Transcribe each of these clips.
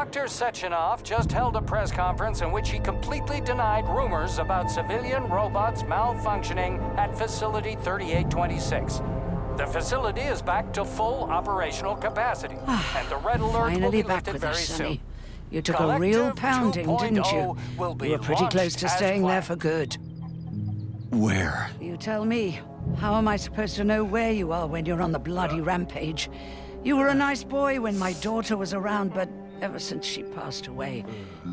Dr. Sechenov just held a press conference in which he completely denied rumors about civilian robots malfunctioning at Facility 3826. The facility is back to full operational capacity, and the red alert will be lifted very soon. You took a real pounding, didn't you? You were pretty close to staying there for good. Where? You tell me. How am I supposed to know where you are when you're on the bloody rampage? You were a nice boy when my daughter was around, but ever since she passed away,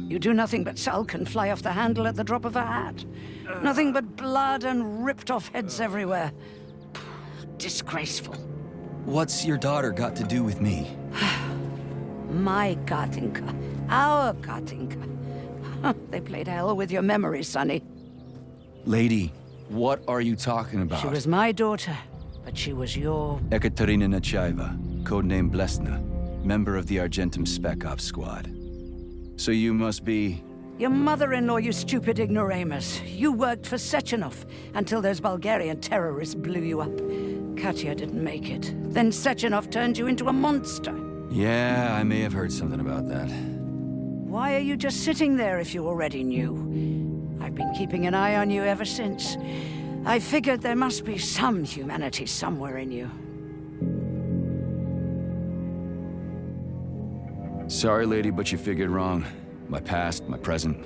you do nothing but sulk and fly off the handle at the drop of a hat. Nothing but blood and ripped off heads everywhere. Disgraceful. What's your daughter got to do with me? My Katinka. Our Katinka. They played hell with your memory, Sonny. Lady, what are you talking about? She was my daughter, but she was your... Ekaterina Nechaeva, codename Blesna, member of the Argentum Spec Ops squad. So you must be... Your mother-in-law, you stupid ignoramus. You worked for Sechenov until those Bulgarian terrorists blew you up. Katya didn't make it. Then Sechenov turned you into a monster. Yeah, I may have heard something about that. Why are you just sitting there if you already knew? I've been keeping an eye on you ever since. I figured there must be some humanity somewhere in you. Sorry, lady, but you figured wrong. My past, my present,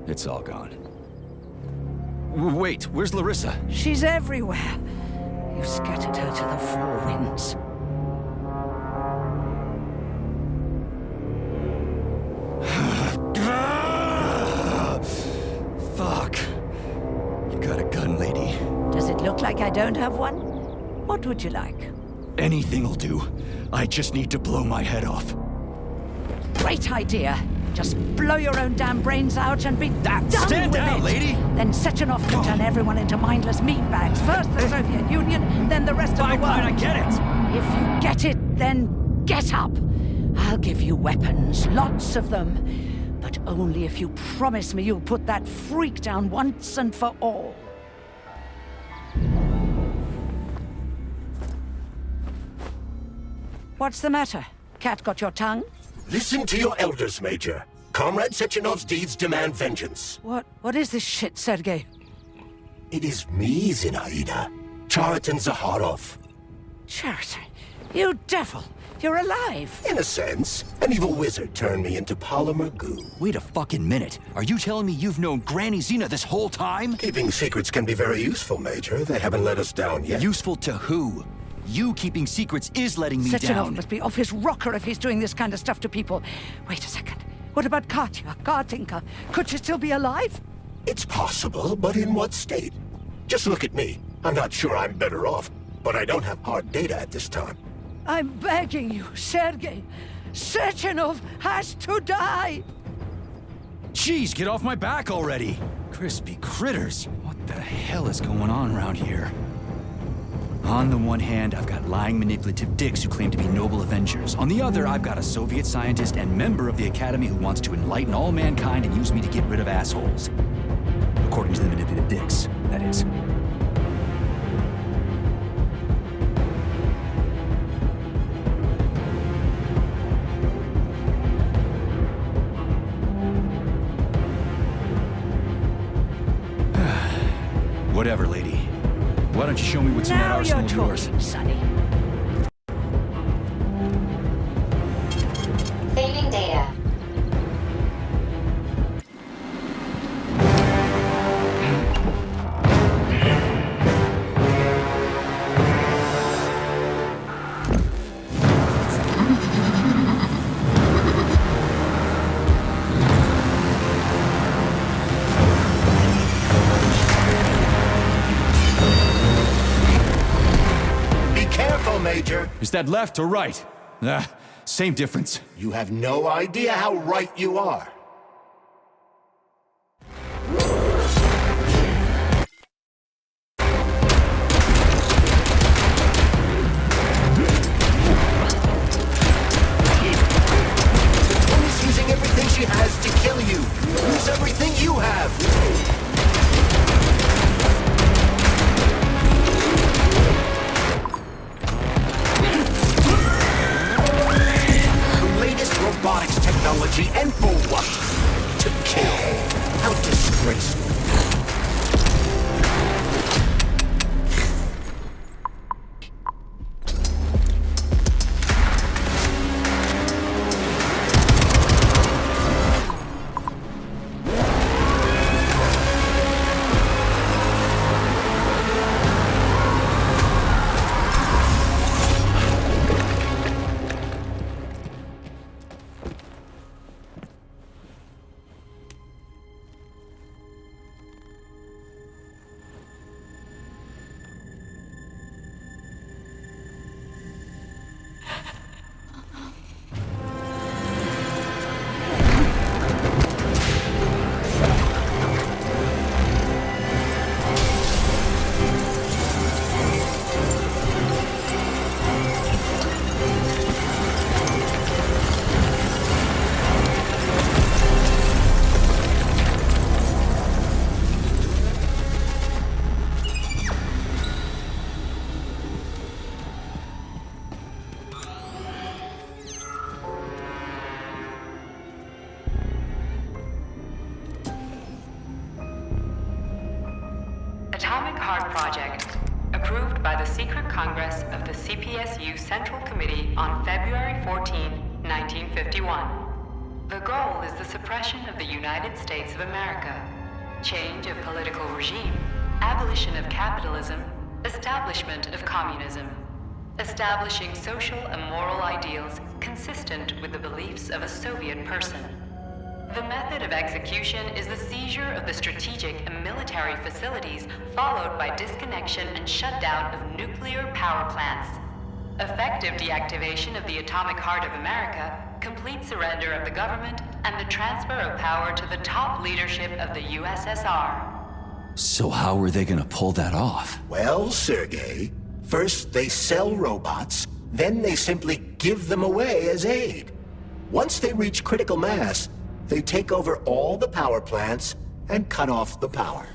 it's all gone. Wait, where's Larissa? She's everywhere. You scattered her to the four winds. Fuck. You got a gun, lady. Does it look like I don't have one? What would you like? Anything'll do. I just need to blow my head off. Great idea. Just blow your own damn brains out and be done Stand with down, it. lady! Then Sechenov can turn everyone into mindless meatbags. First the Soviet Union, then the rest of the world. Fine, I get it! If you get it, then get up. I'll give you weapons, lots of them. But only if you promise me you'll put that freak down once and for all. What's the matter? Cat got your tongue? Listen to your elders, Major. Comrade Sechenov's deeds demand vengeance. What is this shit, Sergei? It is me, Zinaida. Chariton Zaharov. Chariton, you devil! You're alive! In a sense, an evil wizard turned me into polymer goo. Wait a fucking minute. Are you telling me you've known Granny Zena this whole time? Keeping secrets can be very useful, Major. They haven't let us down yet. Useful to who? You keeping secrets is letting me Sechenov down. must be off his rocker if he's doing this kind of stuff to people. Wait a second. What about Katya, Katinka? Could she still be alive? It's possible, but in what state? Just look at me. I'm not sure I'm better off, but I don't have hard data at this time. I'm begging you, Sergei. Sechenov has to die! Jeez, get off my back already! Crispy critters. What the hell is going on around here? On the one hand, I've got lying, manipulative dicks who claim to be noble avengers. On the other, I've got a Soviet scientist and member of the Academy who wants to enlighten all mankind and use me to get rid of assholes. According to the manipulative dicks, that is. Whatever, lady. Why don't you show me what's in that Now you're arsenal of yours? talking, Sonny. Saving data. Major. Is that left or right? Same difference. You have no idea how right you are. Tony's using everything she has to kill you. Use everything you have. Robotics technology technology, and for what? To kill. How disgraceful. Atomic Heart Project, approved by the Secret Congress of the CPSU Central Committee on February 14, 1951. The goal is the suppression of the United States of America, change of political regime, abolition of capitalism, establishment of communism, establishing social and moral ideals consistent with the beliefs of a Soviet person. The method of execution is the seizure of the strategic and military facilities, followed by disconnection and shutdown of nuclear power plants. Effective deactivation of the Atomic Heart of America, complete surrender of the government, and the transfer of power to the top leadership of the USSR. So how are they gonna pull that off? Well, Sergei, first they sell robots, then they simply give them away as aid. Once they reach critical mass, they take over all the power plants and cut off the power.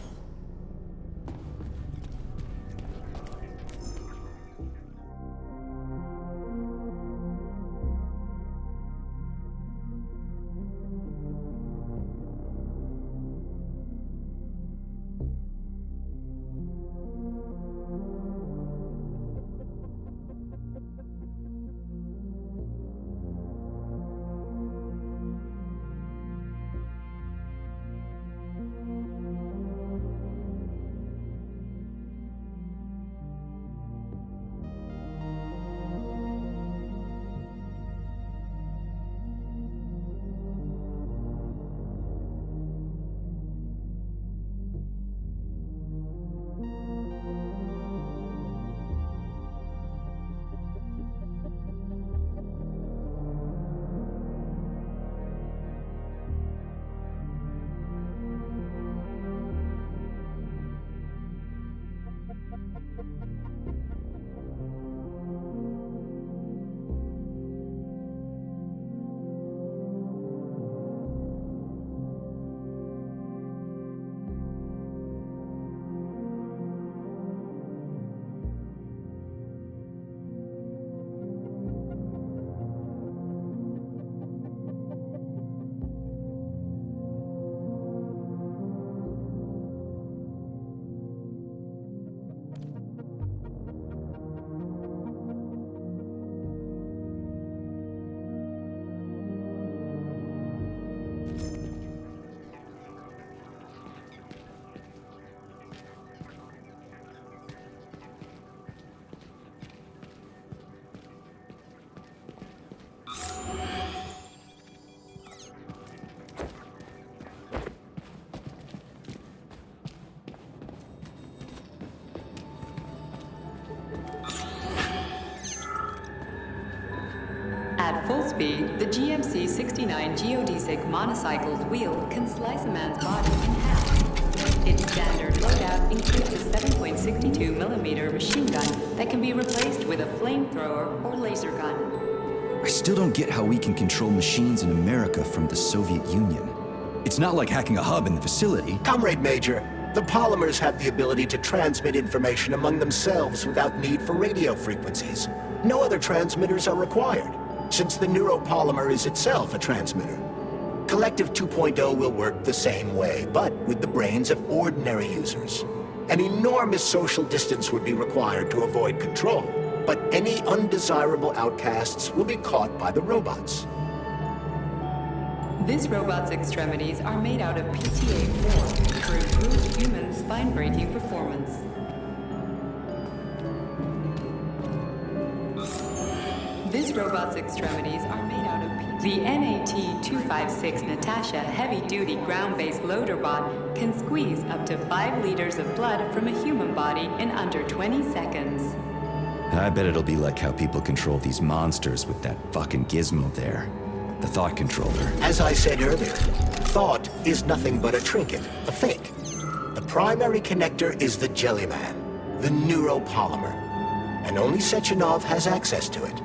At full speed, the GMC-69 geodesic monocycle's wheel can slice a man's body in half. Its standard loadout includes a 7.62mm machine gun that can be replaced with a flamethrower or laser gun. I still don't get how we can control machines in America from the Soviet Union. It's not like hacking a hub in the facility. Comrade Major, the polymers have the ability to transmit information among themselves without need for radio frequencies. No other transmitters are required, since the neuropolymer is itself a transmitter. Collective 2.0 will work the same way, but with the brains of ordinary users. An enormous social distance would be required to avoid control, but any undesirable outcasts will be caught by the robots. This robot's extremities are made out of PTA-4 for improved human spine-breaking performance. This robot's extremities are made out of the NAT-256 Natasha heavy-duty ground-based loader bot can squeeze up to 5 liters of blood from a human body in under 20 seconds. I bet it'll be like how people control these monsters with that fucking gizmo there. The thought controller. As I said earlier, thought is nothing but a trinket, a fake. The primary connector is the Jellyman, the neuropolymer, and only Sechenov has access to it.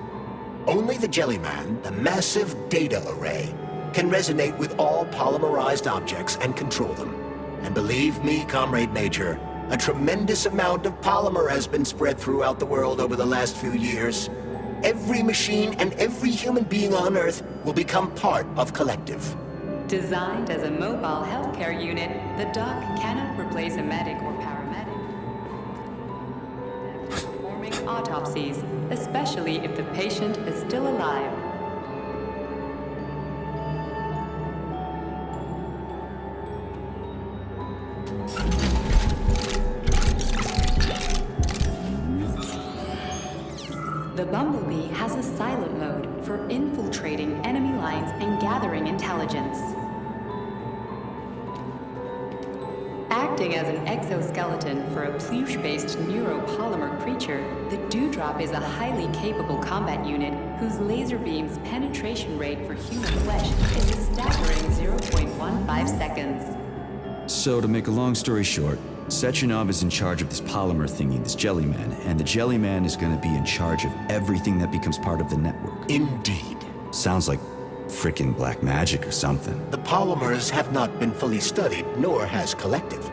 Only the Jellyman, the massive data array, can resonate with all polymerized objects and control them. And believe me, Comrade Major, a tremendous amount of polymer has been spread throughout the world over the last few years. Every machine and every human being on Earth will become part of Collective. Designed as a mobile healthcare unit, the doc cannot replace a medic or paramedic. Performing autopsies, especially if the patient is still alive. The Bumblebee has a silent mode for infiltrating enemy lines and gathering intelligence. Acting as an exoskeleton for a pluche-based neuropolymer creature, the Dewdrop is a highly capable combat unit whose laser beam's penetration rate for human flesh is a staggering 0.15 seconds. So, to make a long story short, Sechenov is in charge of this polymer thingy, this Jellyman, and the Jellyman is gonna be in charge of everything that becomes part of the network. Indeed. Sounds like frickin' black magic or something. The polymers have not been fully studied, nor has Collective.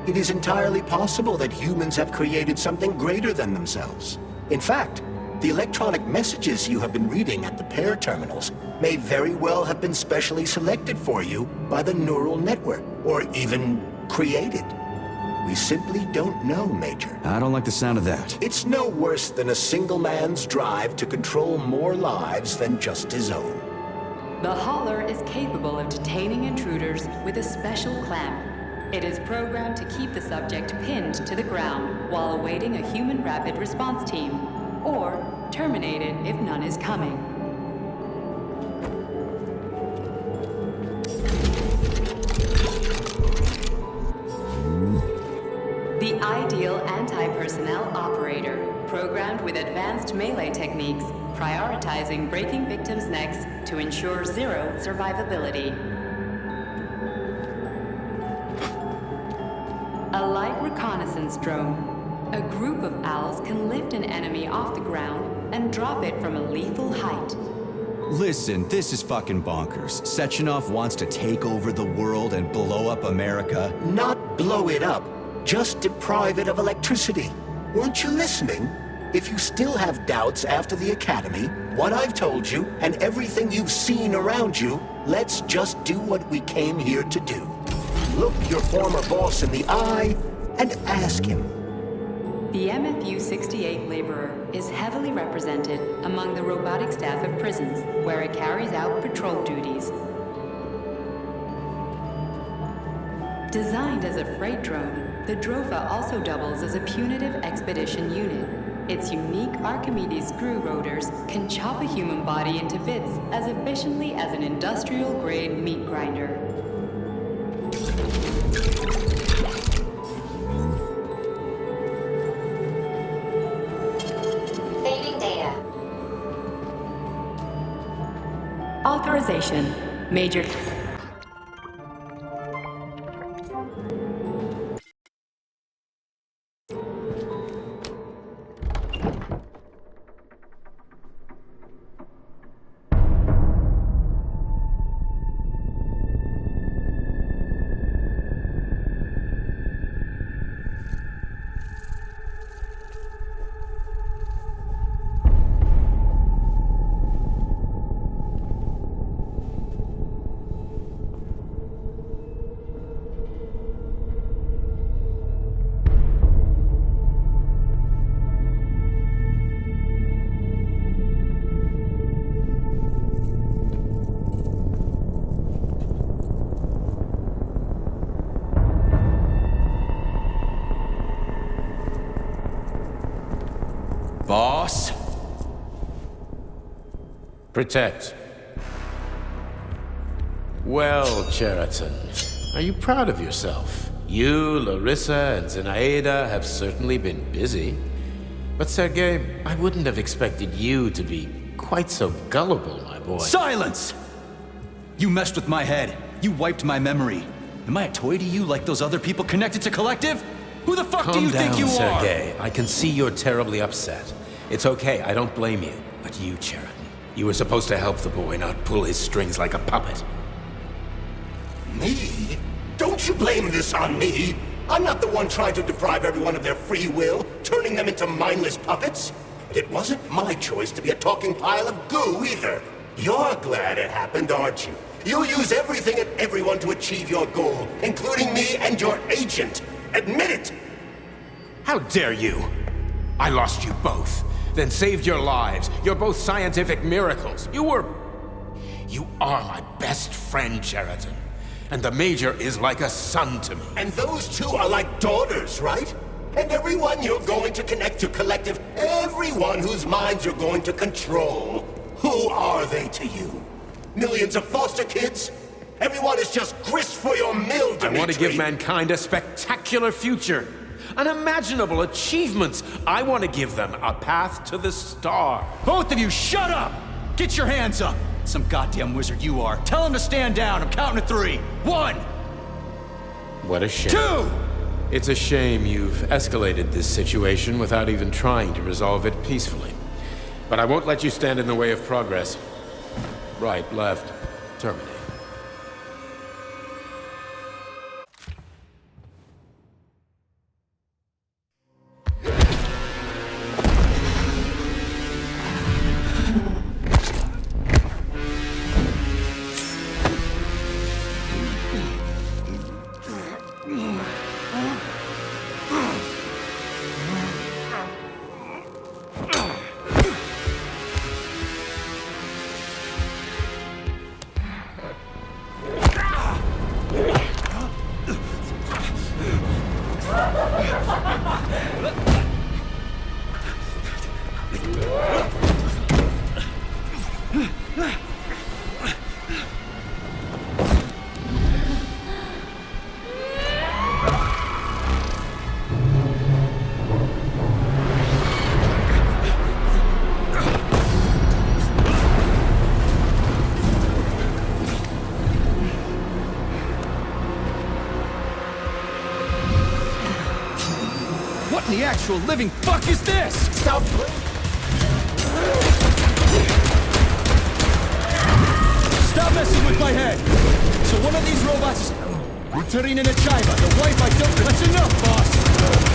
It is entirely possible that humans have created something greater than themselves. In fact, the electronic messages you have been reading at the pair terminals may very well have been specially selected for you by the neural network, or even created. We simply don't know, Major. I don't like the sound of that. It's no worse than a single man's drive to control more lives than just his own. The Hauler is capable of detaining intruders with a special clamp. It is programmed to keep the subject pinned to the ground while awaiting a human rapid response team, or terminated if none is coming. The ideal anti-personnel operator, programmed with advanced melee techniques, prioritizing breaking victims' necks to ensure zero survivability. A light reconnaissance drone. A group of owls can lift an enemy off the ground and drop it from a lethal height. Listen, this is fucking bonkers. Sechenov wants to take over the world and blow up America. Not blow it up, just deprive it of electricity. Weren't you listening? If you still have doubts after the Academy, what I've told you, and everything you've seen around you, let's just do what we came here to do. Look your former boss in the eye and ask him. The MFU-68 laborer is heavily represented among the robotic staff of prisons, where it carries out patrol duties. Designed as a freight drone, the Drofa also doubles as a punitive expedition unit. Its unique Archimedes screw rotors can chop a human body into bits as efficiently as an industrial-grade meat grinder. Saving data. Authorization. Major. Protect. Well, Cheriton, are you proud of yourself? You, Larissa, and Zenaida have certainly been busy. But Sergei, I wouldn't have expected you to be quite so gullible, my boy. Silence! You messed with my head. You wiped my memory. Am I a toy to you like those other people connected to Collective? Who the fuck do you think you are? Sergei. I can see you're terribly upset. It's okay, I don't blame you. But you, Cheriton, you were supposed to help the boy, not pull his strings like a puppet. Me? Don't you blame this on me? I'm not the one trying to deprive everyone of their free will, turning them into mindless puppets. And it wasn't my choice to be a talking pile of goo either. You're glad it happened, aren't you? You'll use everything and everyone to achieve your goal, including me and your agent. Admit it! How dare you? I lost you both, then saved your lives. You're both scientific miracles. You are my best friend, Cheriton. And the Major is like a son to me. And those two are like daughters, right? And everyone you're going to connect to Collective, everyone whose minds you're going to control, who are they to you? Millions of foster kids? Everyone is just grist for your mill, Dimitri. I want to give mankind a spectacular future. Unimaginable achievements. I want to give them a path to the star. Both of you, shut up! Get your hands up! Some goddamn wizard you are. Tell him to stand down. I'm counting to 3. 1! What a shame. 2! It's a shame you've escalated this situation without even trying to resolve it peacefully. But I won't let you stand in the way of progress. Right, left, terminate. What in the actual living fuck is this? Stop! Stop messing with my head! So one of these robots is... Turning in a chiva. The wife I don't... That's enough, boss!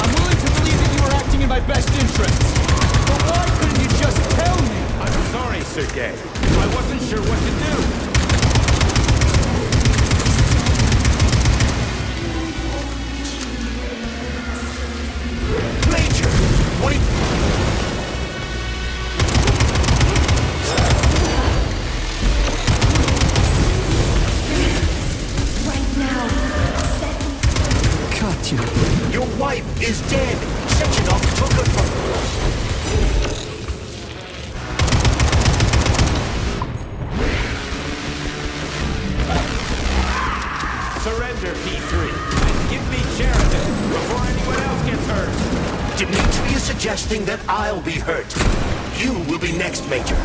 I'm willing to believe that you were acting in my best interests. But why couldn't you just tell me? I'm sorry, Sergei. I wasn't sure what to do. Major! What Right now. Got you. Your wife is dead! Sechenov took her from... Surrender, P3. Give me Cheriton before anyone else gets hurt. Dimitri is suggesting that I'll be hurt. You will be next, Major.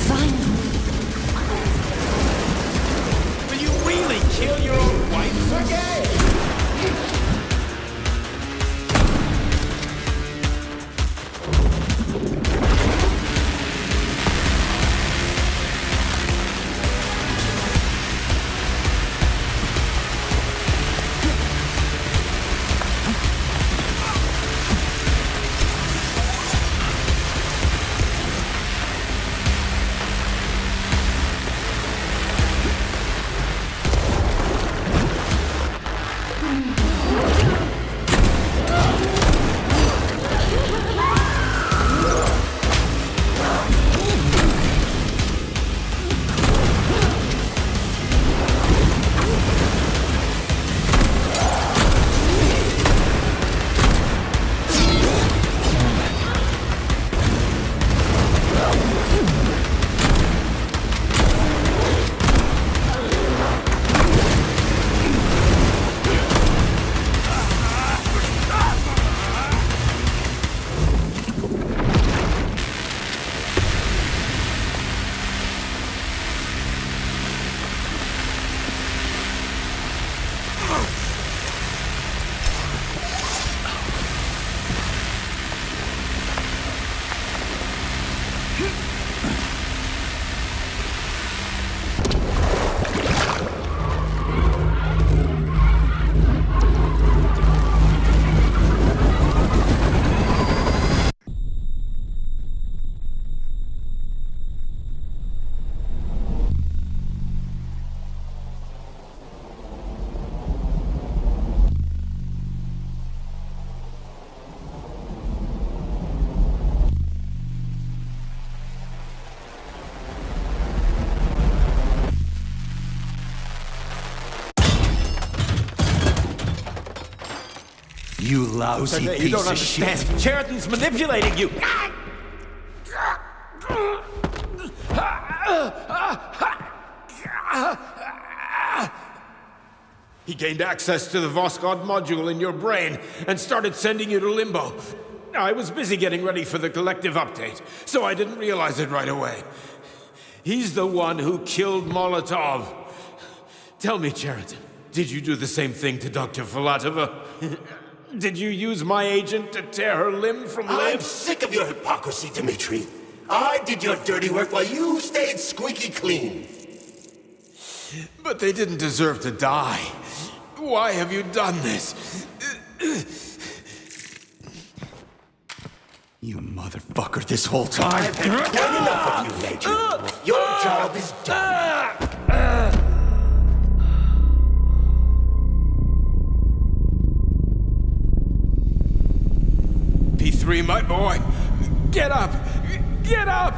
Finally. Will you really kill your own wife, Sergei? You lousy You piece don't of understand. shit. Cheriton's manipulating you. He gained access to the Voskhod module in your brain and started sending you to Limbo. I was busy getting ready for the collective update, so I didn't realize it right away. He's the one who killed Molotov. Tell me, Cheriton, did you do the same thing to Dr. Filatova? Did you use my agent to tear her limb from limb? I'm sick of your hypocrisy, Dmitri. I did your dirty work while you stayed squeaky clean. But they didn't deserve to die. Why have you done this? You motherfucker this whole time. I've had done enough of you, Major. Your job is done. P3, my boy. Get up! Get up!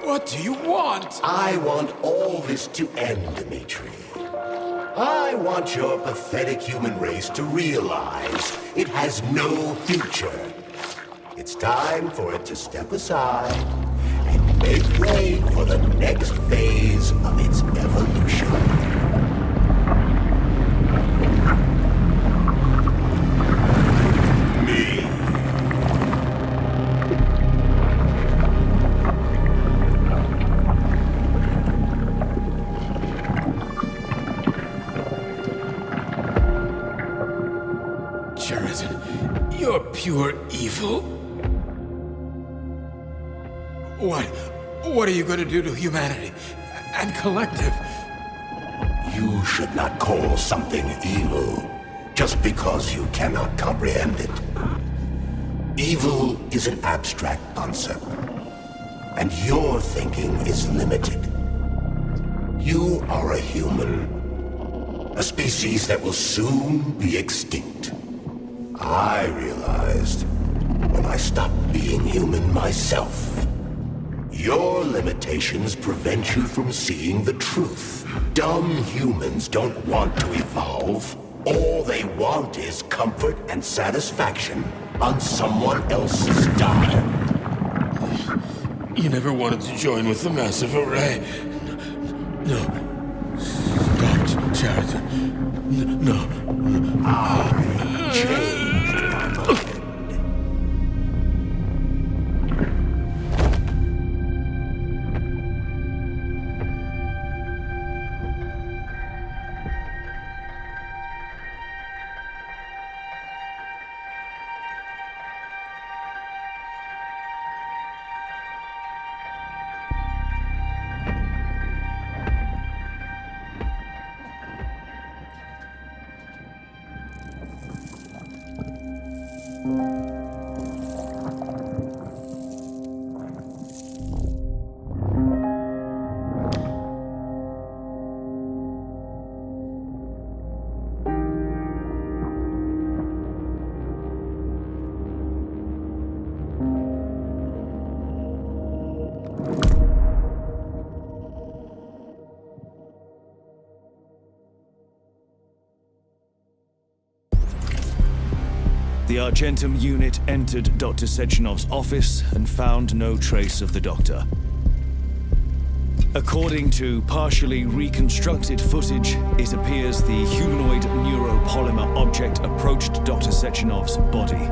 What do you want? I want all this to end, Dmitri. I want your pathetic human race to realize it has no future. It's time for it to step aside and make way for the next phase of its evolution. Me. Cheriton, you're pure evil. What are you going to do to humanity and collective? You should not call something evil just because you cannot comprehend it. Evil is an abstract concept, and your thinking is limited. You are a human, a species that will soon be extinct. I realized when I stopped being human myself. Your limitations prevent you from seeing the truth. Dumb humans don't want to evolve. All they want is comfort and satisfaction on someone else's dime. You never wanted to join with the massive array. No. Stop, Cheriton. No. I changed my mind. The Argentum unit entered Dr. Sechenov's office and found no trace of the doctor. According to partially reconstructed footage, it appears the humanoid neuropolymer object approached Dr. Sechenov's body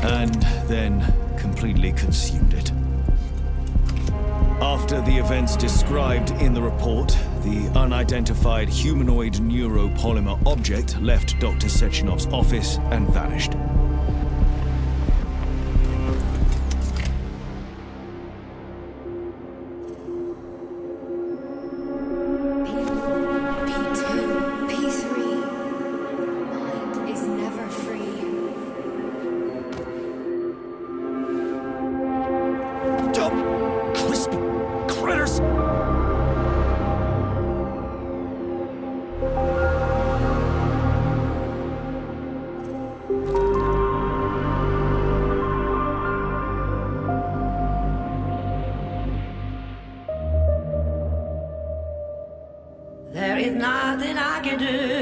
and then completely consumed it. After the events described in the report, the unidentified humanoid neuropolymer object left Dr. Sechenov's office and vanished. P2, P3. Your mind is never free. Dumb, crispy critters! nothing I can do.